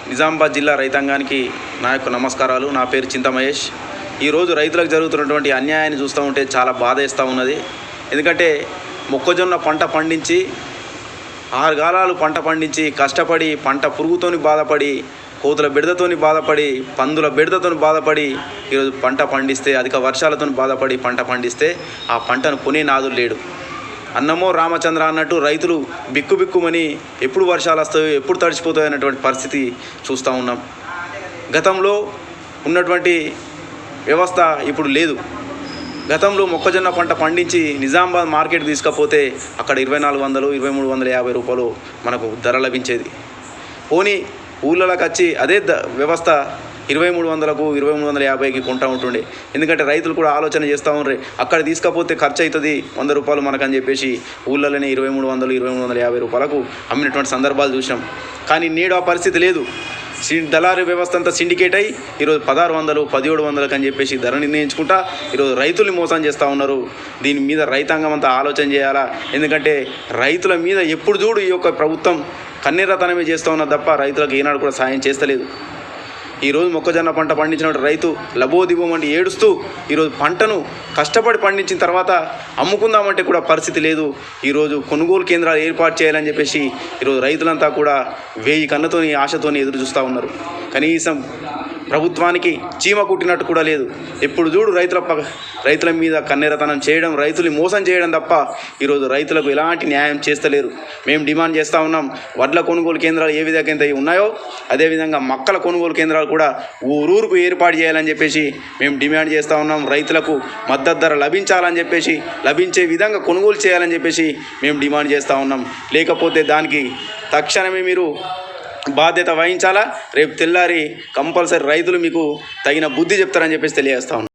నిజామాబాద్ జిల్లా రైతాంగానికి నా యొక్క నమస్కారాలు. నా పేరు చింతమహేష్. ఈరోజు రైతులకు జరుగుతున్నటువంటి అన్యాయాన్ని చూస్తూ ఉంటే చాలా బాధ వేస్తూ ఉన్నది. ఎందుకంటే మొక్కజొన్న పంట పండించి 6 కాలాలు పంట పండించి కష్టపడి పంట పురుగుతోని బాధపడి, కోతుల బెడదతోని బాధపడి, పందుల బెడదతోని బాధపడి ఈరోజు పంట పండిస్తే, అధిక వర్షాలతో బాధపడి పంట పండిస్తే ఆ పంటను కొనే నాదులు లేడు. అన్నమో రామచంద్ర అన్నట్టు రైతులు బిక్కుమని ఎప్పుడు వర్షాలు వస్తాయో, ఎప్పుడు తడిచిపోతాయో అన్నటువంటి పరిస్థితి చూస్తూ ఉన్నాం. గతంలో ఉన్నటువంటి వ్యవస్థ ఇప్పుడు లేదు. గతంలో మొక్కజొన్న పంట పండించి నిజామాబాద్ మార్కెట్ తీసుకపోతే అక్కడ 2400, 2350 రూపాయలు మనకు ధర లభించేది. పోనీ ఊళ్ళలోకి వచ్చి అదే వ్యవస్థ 2300కు 2350కి కొంటూ ఉంటుండే. ఎందుకంటే రైతులు కూడా ఆలోచన చేస్తూ ఉండే, అక్కడ తీసుకపోతే ఖర్చు అవుతుంది 100 రూపాయలు మనకని చెప్పేసి ఊళ్ళలోనే 2300, 2350 రూపాయలకు అమ్మినటువంటి సందర్భాలు చూసాం. కానీ నేడు ఆ పరిస్థితి లేదు. దళారీ వ్యవస్థ అంతా సిండికేట్ అయ్యి ఈరోజు 1600, 1700 అని చెప్పేసి ధర నిర్ణయించుకుంటా ఈరోజు రైతుల్ని మోసం చేస్తూ ఉన్నారు. దీని మీద రైతాంగం అంతా ఆలోచన చేయాలా. ఎందుకంటే రైతుల మీద ఎప్పుడు చూడు ఈ యొక్క ప్రభుత్వం కన్నీరతనమే చేస్తూ ఉన్నది తప్ప రైతులకు ఏనాడు కూడా సాయం చేస్తలేదు. ఈరోజు మొక్కజొన్న పంట పండించిన రైతు లబోదిబోమంటే ఏడుస్తూ ఈరోజు పంటను కష్టపడి పండించిన తర్వాత అమ్ముకుందామంటే కూడా పరిస్థితి లేదు. ఈరోజు కొనుగోలు కేంద్రాలు ఏర్పాటు చేయాలని చెప్పేసి ఈరోజు రైతులంతా కూడా 1000 కళ్ళతోని ఆశతోని ఎదురు చూస్తూ ఉన్నారు. కనీసం ప్రభుత్వానికి చీమ కుట్టినట్టు కూడా లేదు. ఎప్పుడు చూడు రైతుల మీద కన్నెరతనం చేయడం, రైతుల్ని మోసం చేయడం తప్ప ఈరోజు రైతులకు ఎలాంటి న్యాయం చేస్తలేరు. మేము డిమాండ్ చేస్తూ ఉన్నాం, వడ్ల కొనుగోలు కేంద్రాలు ఏ విధంగా ఉన్నాయో అదేవిధంగా మొక్కల కొనుగోలు కేంద్రాలు కూడా ఊరూరుకు ఏర్పాటు చేయాలని చెప్పేసి మేము డిమాండ్ చేస్తూ ఉన్నాం. రైతులకు మద్దతు ధర లభించాలని చెప్పేసి, లభించే విధంగా కొనుగోలు చేయాలని చెప్పేసి మేము డిమాండ్ చేస్తూ ఉన్నాం. లేకపోతే దానికి తక్షణమే మీరు బాధ్యత వహించాలా. రేపు తెల్లారి కంపల్సరీ రైతులు మీకు తగిన బుద్ధి చెప్తారని చెప్పేసి తెలియజేస్తా ఉన్నాం.